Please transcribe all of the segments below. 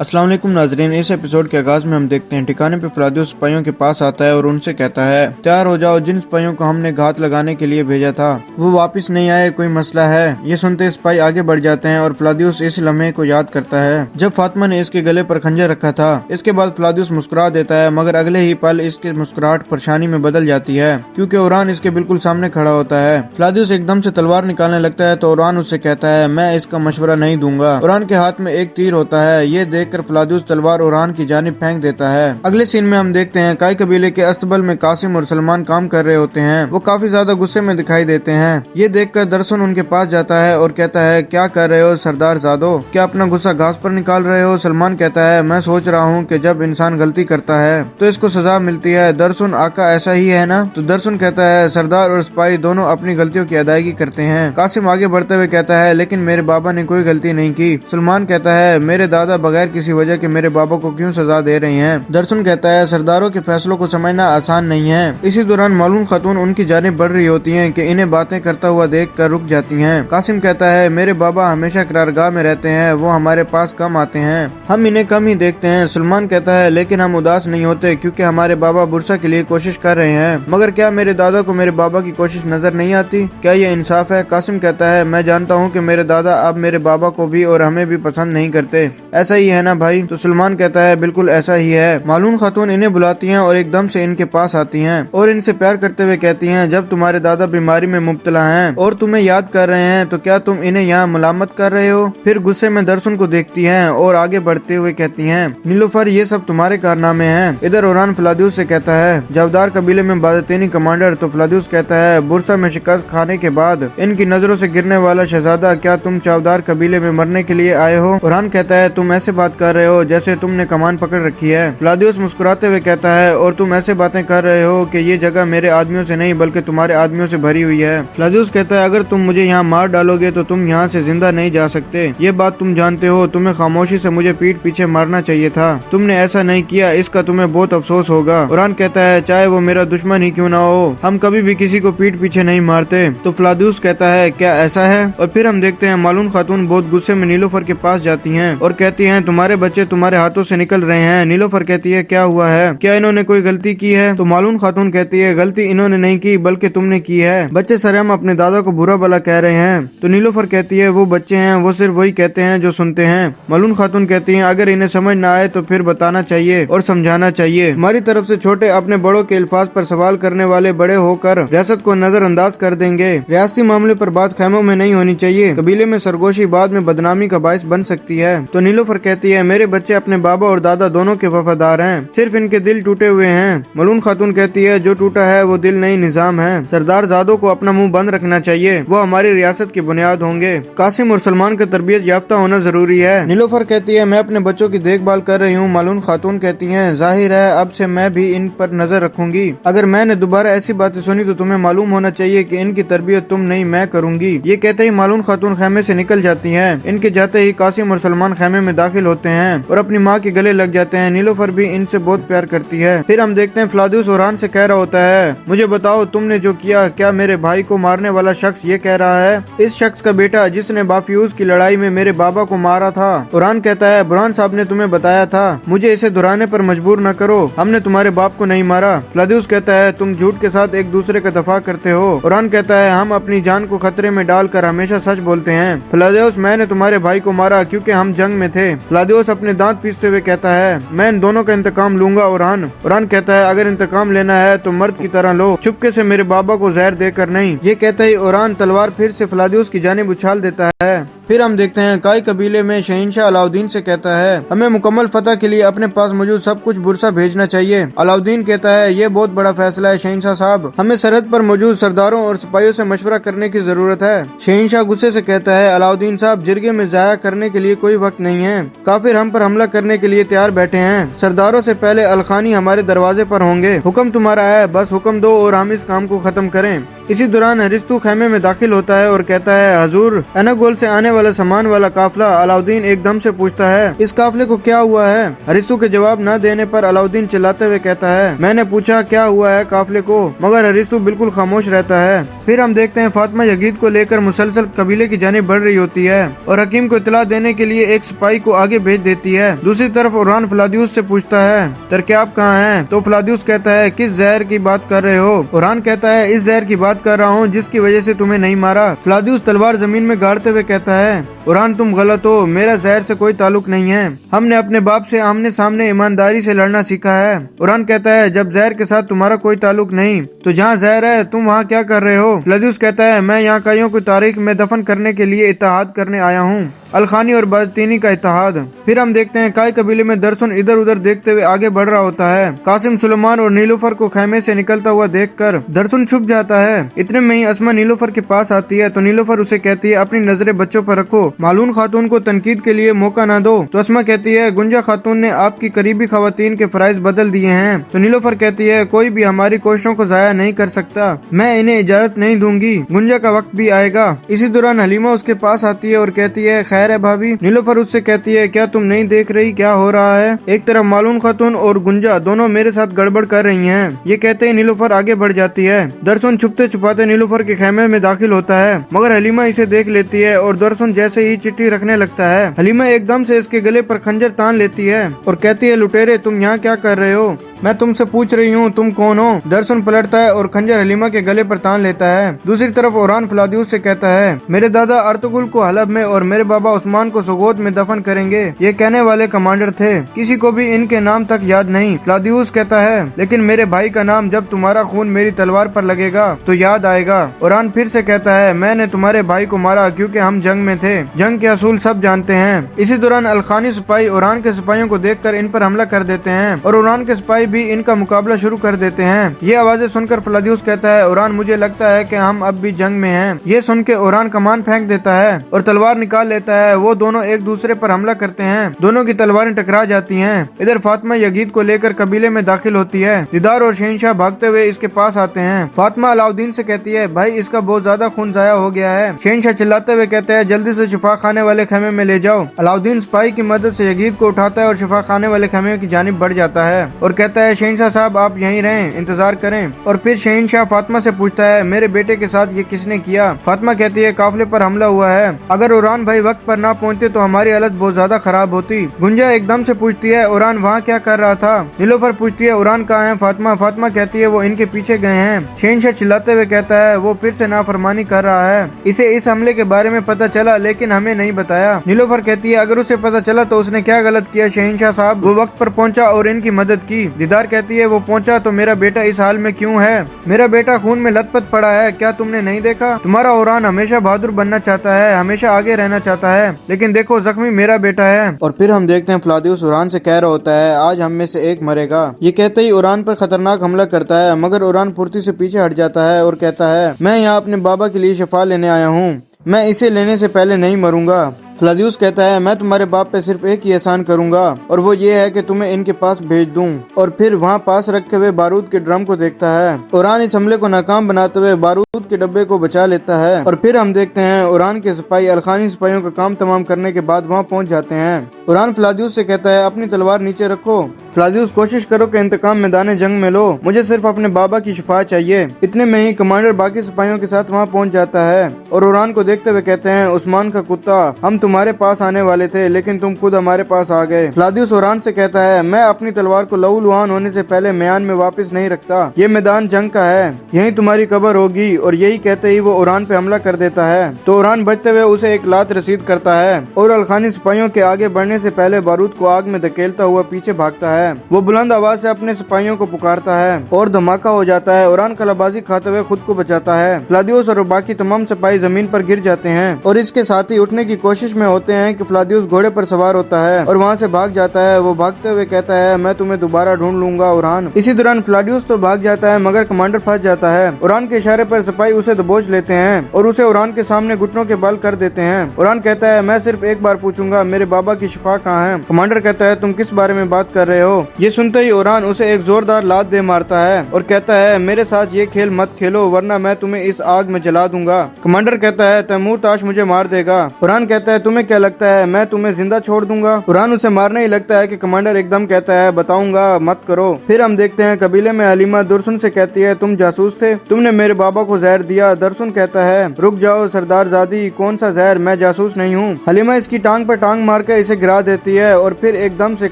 अस्सलाम वालेकुम नाजरीन, इस एपिसोड के आगाज में हम देखते हैं ठिकाने पे फ्लादियोस सिपाहियों के पास आता है और उनसे कहता है तैयार हो जाओ, जिन सिपाहियों को हमने घात लगाने के लिए भेजा था वो वापस नहीं आए, कोई मसला है। ये सुनते सिपाही आगे बढ़ जाते हैं और फ्लादियोस इस लम्हे को याद करता है जब फातिमा ने इसके गले पर खंजर रखा था। इसके बाद फ्लादियोस मुस्कुरा देता है, मगर अगले ही पल इसकी मुस्कुराहट परेशानी में बदल जाती है क्योंकि ओरान इसके बिल्कुल सामने खड़ा होता है। फ्लादियोस एकदम से तलवार निकालने लगता है तो ओरान उससे कहता है मैं इसका मशवरा नहीं दूंगा। ओरान के हाथ में एक तीर होता है, ये देखकर फ्लादियोस तलवार ओरान की जानिब फेंक देता है। अगले सीन में हम देखते हैं काई कबीले के अस्तबल में कासिम और सलमान काम कर रहे होते हैं। वो काफी ज्यादा गुस्से में दिखाई देते हैं। ये देखकर दरसन उनके पास जाता है और कहता है क्या कर रहे हो सरदार जादो, क्या अपना गुस्सा घास पर निकाल रहे हो? सलमान कहता है मैं सोच रहा हूँ कि जब इंसान गलती करता है तो इसको सजा मिलती है। दरसन आका ऐसा ही है ना? तो दरसन कहता है सरदार और सिपाही दोनों अपनी गलतियों की अदायगी करते हैं। कासिम आगे बढ़ते हुए कहता है लेकिन मेरे बाबा ने कोई गलती नहीं की। सलमान कहता है मेरे दादा बगैर किसी वजह के मेरे बाबा को क्यों सजा दे रहे हैं? दरसन कहता है सरदारों के फैसलों को समझना आसान नहीं है। इसी दौरान मालूम खातून उनकी जानिब बढ़ रही होती हैं कि इन्हें बातें करता हुआ देख कर रुक जाती हैं। कासिम कहता है मेरे बाबा हमेशा करारगाह में रहते हैं, वो हमारे पास कम आते हैं, हम इन्हें कम ही देखते हैं। सलमान कहता है लेकिन हम उदास नहीं होते क्योंकि हमारे बाबा बुरसा के लिए कोशिश कर रहे हैं, मगर क्या मेरे दादा को मेरे बाबा की कोशिश नजर नहीं आती? क्या ये इंसाफ है? कासिम कहता है मैं जानता हूँ कि मेरे दादा अब मेरे बाबा को भी और हमें भी पसंद नहीं करते, ऐसा ही है ना भाई? तो सलमान कहता है बिल्कुल ऐसा ही है। मालूम खातून इन्हें बुलाती हैं और एकदम से इनके पास आती हैं और इनसे प्यार करते हुए कहती हैं जब तुम्हारे दादा बीमारी में मुब्तला हैं और तुम्हें याद कर रहे हैं तो क्या तुम इन्हें यहाँ मुलामत कर रहे हो? फिर गुस्से में दरसन को देखती हैं और आगे बढ़ते हुए कहती हैं नीलोफर ये सब तुम्हारे कारनामे हैं। इधर ओरान फ्लादियोस से कहता है जावदार कबीले में बादतेनी कमांडर। तो फ्लादियोस कहता है बुरसा में शिकस्त खाने के बाद इनकी नजरों से गिरने वाला शहजादा, क्या तुम चावदार कबीले में मरने के लिए आए हो? ओरान कहता है तुम ऐसे बात कर रहे हो जैसे तुमने कमान पकड़ रखी है। फ्लादियोस मुस्कुराते हुए कहता है और तुम ऐसे बातें कर रहे हो कि ये जगह मेरे आदमियों से नहीं बल्कि तुम्हारे आदमियों से भरी हुई है। फ्लादियोस कहता है अगर तुम मुझे यहाँ मार डालोगे तो तुम यहाँ से जिंदा नहीं जा सकते, ये बात तुम जानते हो। तुम्हें खामोशी से मुझे पीठ पीछे मारना चाहिए था, तुमने ऐसा नहीं किया, इसका तुम्हें बहुत अफसोस होगा। ओरान कहता है चाहे वो मेरा दुश्मन ही क्यों ना हो, हम कभी भी किसी को पीठ पीछे नहीं मारते। तो फ्लादियोस कहता है क्या ऐसा है? और फिर हम देखते हैं मालूम खातून बहुत गुस्से में नीलोफर के पास जाती हैं और कहती हैं तुम्हारे बच्चे तुम्हारे हाथों से निकल रहे हैं। नीलोफर कहती है क्या हुआ है, क्या इन्होंने कोई गलती की है? तो मालूम खातून कहती है गलती इन्होंने नहीं की बल्कि तुमने की है। बच्चे सरहम अपने दादा को बुरा भला कह रहे हैं। तो नीलोफर कहती है वो बच्चे हैं, वो सिर्फ वही कहते हैं जो सुनते हैं। मालूम खातून कहती है अगर इन्हें समझ न आए तो फिर बताना चाहिए और समझाना चाहिए। हमारी तरफ से छोटे अपने बड़ों के अल्फाज पर सवाल करने वाले बड़े होकर रियासत को नजरअंदाज कर देंगे। रियासती मामले पर बात खैमों में नहीं होनी चाहिए, कबीले में सरगोशी बाद में बदनामी का बायस बन सकती है। तो नीलोफर कहती है मेरे बच्चे अपने बाबा और दादा दोनों के वफादार हैं, सिर्फ इनके दिल टूटे हुए हैं। मलून खातून कहती है जो टूटा है वो दिल नहीं निजाम है। सरदार जादो को अपना मुंह बंद रखना चाहिए, वो हमारी रियासत की बुनियाद होंगे। कासिम और सलमान का तरबियत याफ्ता होना जरूरी है। नीलोफर कहती है मैं अपने बच्चों की देखभाल कर रही हूँ। मलून खातून कहती है जाहिर है अब से मैं भी इन पर नजर रखूंगी, अगर मैंने दोबारा ऐसी बातें सुनी तो तुम्हें मालूम होना चाहिए कि इनकी तरबियत तुम नहीं मैं करूंगी। ये कहते ही मालून खातून खेमे से निकल जाती है। इनके जाते ही कासिम और सलमान खेमे में दाखिल होते हैं और अपनी माँ के गले लग जाते हैं। नीलोफर भी इनसे बहुत प्यार करती है। फिर हम देखते हैं फ्लादियोस ओरान से कह रहा होता है मुझे बताओ तुमने जो किया, क्या मेरे भाई को मारने वाला शख्स ये कह रहा है इस शख्स का बेटा जिसने बाफ्यूज की लड़ाई में मेरे बाबा को मारा था? ओरान कहता है बुरहान साहब ने तुम्हें बताया था, मुझे इसे दोहराने पर मजबूर न करो, हमने तुम्हारे बाप को नहीं मारा। फ्लादियोस कहता है तुम झूठ के साथ एक दूसरे का दफा करते हो। ओरान कहता है हम अपनी जान को खतरे में डालकर हमेशा सच बोलते हैं। फ्लादियोस मैंने तुम्हारे भाई को मारा क्योंकि हम जंग में थे। फ्लादियोस अपने दांत पीसते हुए कहता है मैं इन दोनों का इंतकाम लूंगा। ओरान कहता है अगर इंतकाम लेना है तो मर्द की तरह लो, चुपके से मेरे बाबा को जहर देकर नहीं। ये कहता ही ओरान तलवार फिर से फ्लादियोस की जानिब उछाल देता है। फिर हम देखते हैं काई कबीले में शहंशाह अलाउद्दीन से कहता है हमें मुकम्मल फतह के लिए अपने पास मौजूद सब कुछ बुरसा भेजना चाहिए। अलाउद्दीन कहता है ये बहुत बड़ा फैसला है शहंशाह साहब, हमें सरहद पर मौजूद सरदारों और सिपाहियों से मशवरा करने की जरूरत है। शहंशाह गुस्से से कहता है अलाउद्दीन साहब जिरगे में जाया करने के लिए कोई वक्त नहीं है, काफिर हम पर हमला करने के लिए तैयार बैठे हैं। सरदारों से पहले अलखानी हमारे दरवाजे पर होंगे, हुक्म तुम्हारा है, बस हुक्म दो और हम इस काम को खत्म करें। इसी दौरान अरिस्तु खैमे में दाखिल होता है और कहता है, हजूर, अनागोल से आने वाला सामान वाला काफिला। अलाउद्दीन एकदम से पूछता है, इस काफिले को क्या हुआ है? अरिस्तु के जवाब न देने पर अलाउद्दीन चिल्लाते हुए कहता है, मैंने पूछा क्या हुआ है काफिले को, मगर अरिस्तु बिल्कुल खामोश रहता है। फिर हम देखते हैं फातिमा यजीद को लेकर मुसलसल कबीले की जानिब बढ़ रही होती है और हकीम को इत्तला देने के लिए एक सिपाही को आगे भेज देती है। दूसरी तरफ उरहान फ्लादियुस से पूछता है, तरक्याब कहाँ है? तो फ्लादियुस कहता है, किस जहर की बात कर रहे हो? उरहान कहता है, इस जहर की बात कर रहा हूँ जिसकी वजह से तुम्हें नहीं मारा। फ्लादियुस तलवार जमीन में गाड़ते हुए कहता है, उरहान तुम गलत हो, मेरा जहर से कोई ताल्लुक नहीं है। हमने अपने बाप से आमने सामने ईमानदारी से लड़ना सीखा है। उरहान कहता है, जब जहर के साथ तुम्हारा कोई ताल्लुक नहीं तो जहाँ जहर है तुम वहाँ क्या कर रहे हो? फ्लादियुस कहता है, मैं यहाँ काइयों की तारीख में दफन करने के लिए इत्तेहाद करने आया हूँ, अलखानी और बातीनी का इत्तेहाद। फिर हम देखते हैं काई कबीले में दरसुन इधर उधर देखते हुए आगे बढ़ रहा होता है। कासिम सुलेमान और नीलूफर को खैमे से निकलता हुआ देखकर दरसुन छुप जाता है। इतने में ही अस्मा नीलूफर के पास आती है तो नीलूफर उसे कहती है, अपनी नजरें बच्चों पर रखो, मालून खातून को तनकीद के लिए मौका न दो। तो अस्मा कहती है, गुंजा खातून ने आपकी करीबी खवातीन के फराइज बदल दिए हैं। तो नीलूफर कहती है, कोई भी हमारी कोशिशों को जाया नहीं कर सकता, मैं इन्हें इजाजत नहीं दूंगी, गुंजा का वक्त भी आएगा। इसी दौरान हलीमा उसके पास आती है और कहती है, खैर है भाभी? नीलूफर उससे कहती है, क्या तुम नहीं देख रही क्या हो रहा है? एक तरफ मालून खातून और गुंजा दोनों मेरे साथ गड़बड़ कर रही हैं। ये कहते ही नीलूफर आगे बढ़ जाती है। दरसुन छुपते छुपाते नीलूफर के खेमे में दाखिल होता है, मगर हलीमा इसे देख लेती है और दरसुन जैसे ही चिट्ठी रखने लगता है, हलीमा एकदम से इसके गले पर खंजर तान लेती है और कहती है, लुटेरे तुम यहाँ क्या कर रहे हो? मैं तुमसे पूछ रही हूँ तुम कौन हो? दरसुन पलटता है और खंजर हलीमा के गले पर तान लेता है। दूसरी तरफ उरहान फ्लादियुस से कहता है, मेरे दादा अर्तुगरुल को हलब में और मेरे बाबा उस्मान को सुगोत में दफन करेंगे। ये कहने वाले कमांडर थे, किसी को भी इनके नाम तक याद नहीं। फ्लादियुस कहता है, लेकिन मेरे भाई का नाम जब तुम्हारा खून मेरी तलवार पर लगेगा तो याद आएगा। उरहान फिर से कहता है, मैंने तुम्हारे भाई को मारा क्योंकि हम जंग में थे, जंग के असूल सब जानते हैं। इसी दौरान अलखानी सिपाही उरहान के सिपाहियों को देखकर इन पर हमला कर देते हैं और उरहान के सिपाही भी इनका मुकाबला शुरू कर देते हैं। ये आवाजें सुनकर फ्लादियुस कहता है, उरहान मुझे लगता है कि हम अब भी जंग में हैं। ये सुन के उरहान कमान फेंक देता है और तलवार निकाल लेता है। वो दोनों एक दूसरे पर हमला करते हैं, दोनों की तलवारें टकरा जाती हैं। इधर फातिमा यजीद को लेकर कबीले में दाखिल होती है। दीदार और शहंशाह भागते हुए इसके पास आते हैं। फातिमा अलाउद्दीन से कहती है, भाई इसका बहुत ज्यादा खून जाया हो गया है। शहंशाह चिल्लाते हुए कहते हैं, जल्दी से शिफा खाने वाले खेमे में ले जाओ। अलाउद्दीन सिपाही की मदद से यजीद को उठाता है और शिफा खाने वाले खेमे की जानिब बढ़ जाता है और कहता है, शहंशाह साहब आप यहीं रहें, इंतजार करें। और फिर शहंशाह फातिमा से पूछता है, मेरे बेटे के साथ ये किसने किया? फातिमा कहती है, काफिले पर हमला हुआ है, अगर उरहान भाई वक्त पर ना पहुँचते तो हमारी हालत बहुत ज्यादा खराब होती। गुंजा एकदम से पूछती है, उरहान वहाँ क्या कर रहा था? नीलूफर पूछती है, उरहान कहाँ है? फातिमा कहती है, वो इनके पीछे गए हैं। शहंशाह चिल्लाते हुए कहता है, वो फिर से नाफरमानी कर रहा है, इसे इस हमले के बारे में पता चला लेकिन हमें नहीं बताया। नीलूफर कहती है, अगर उसे पता चला तो उसने क्या गलत किया शहंशाह साहब? वो वक्त पर पहुंचा और इनकी मदद की। दीदार कहती है, वो पहुंचा तो मेरा बेटा इस हाल में क्यों है? मेरा बेटा खून में लथपथ पड़ा है, क्या तुमने नहीं देखा? तुम्हारा उरहान हमेशा बहादुर बनना चाहता है, हमेशा आगे रहना चाहता है, लेकिन देखो जख्मी मेरा बेटा है। और फिर हम देखते हैं फ्लादियुस उरहान से कह रहा होता है, आज हम में से एक मरेगा। ये कहते ही उरहान पर खतरनाक हमला करता है, मगर उरहान फुर्ती से पीछे हट जाता है और कहता है, मैं यहाँ अपने बाबा के लिए शिफा लेने आया हूँ, मैं इसे लेने से पहले नहीं मरूंगा। फ्लादियुस कहता है, मैं तुम्हारे बाप पे सिर्फ एक ही एहसान करूंगा और वो ये है कि तुम्हें इनके पास भेज दूं। और फिर वहाँ पास रखे हुए बारूद के ड्रम को देखता है। उरहान इस हमले को नाकाम बनाते हुए बारूद के डब्बे को बचा लेता है। और फिर हम देखते हैं उरहान के सिपाही अलखानी सिपाहियों का काम तमाम करने के बाद वहाँ पहुँच जाते हैं। उरहान फ्लादियुस से कहता है, अपनी तलवार नीचे रखो। फ्लादियुस, कोशिश करो कि इंतकाम मैदान जंग में लो, मुझे सिर्फ अपने बाबा की शिफा चाहिए। इतने में ही कमांडर बाकी सिपाहियों के साथ वहाँ पहुँच जाता है और उरहान को देखते हुए कहते हैं, उस्मान का कुत्ता, हम तुम्हारे पास आने वाले थे लेकिन तुम खुद हमारे पास आ गए। फ्लादियुस उरहान से कहता है, मैं अपनी तलवार को लहूलुहान होने से पहले म्यान में वापस नहीं रखता, ये मैदान जंग का है, यही तुम्हारी कब्र होगी। और यही कहते ही वो उरहान पे हमला कर देता है। तो उरहान बचते हुए उसे एक लात रसीद करता है और अलखानी सिपाहियों के आगे बढ़ने से पहले बारूद को आग में धकेलता हुआ पीछे भागता है। वो बुलंद आवाज से अपने सिपाहियों को पुकारता है और धमाका हो जाता है। उरहान कलाबाजी खाते हुए खुद को बचाता है। फ्लादियुस और बाकी तमाम सिपाही जमीन पर गिर जाते हैं और इसके साथ ही उठने की कोशिश में होते हैं कि फ्लादियुस घोड़े पर सवार होता है और वहाँ से भाग जाता है। वो भागते हुए कहता है, मैं तुम्हें दोबारा ढूंढ लूंगा उरहान। इसी दौरान फ्लादियुस तो भाग जाता है मगर कमांडर फंस जाता है। उरहान के इशारे पर सिपाही उसे दबोच लेते हैं और उसे उरहान के सामने घुटनों के बल कर देते हैं। उरहान कहता है, मैं सिर्फ एक बार पूछूंगा, मेरे बाबा की शिफा कहाँ है? कमांडर कहता है, तुम किस बारे में बात कर रहे हो? کرو۔ یہ سنتے ہی اوران اسے ایک زوردار لات دے مارتا ہے اور کہتا ہے میرے ساتھ یہ کھیل مت کھیلو ورنہ میں تمہیں اس آگ میں جلا دوں گا۔ کمانڈر کہتا ہے تیمور تاش مجھے مار دے گا۔ اوران کہتا ہے تمہیں کیا لگتا ہے میں تمہیں زندہ چھوڑ دوں گا؟ اوران اسے مارنے ہی لگتا ہے کہ کمانڈر ایک دم کہتا ہے بتاؤں گا مت کرو۔ پھر ہم دیکھتے ہیں قبیلے میں حلیمہ درسن سے کہتی ہے تم جاسوس تھے، تم نے میرے بابا کو زہر دیا۔ درسن کہتا ہے رک جاؤ سردار زادی، کون سا زہر، میں جاسوس نہیں ہوں۔ حلیمہ اس کی ٹانگ پر ٹانگ مار کر اسے گرا دیتی ہے اور پھر ایک دم سے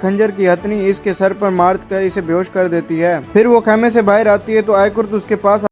خنجر کی ہتھنی اس کے سر پر مار کر اسے بے ہوش کر دیتی ہے۔ پھر وہ خیمے سے باہر آتی ہے تو آئے کرت اس کے پاس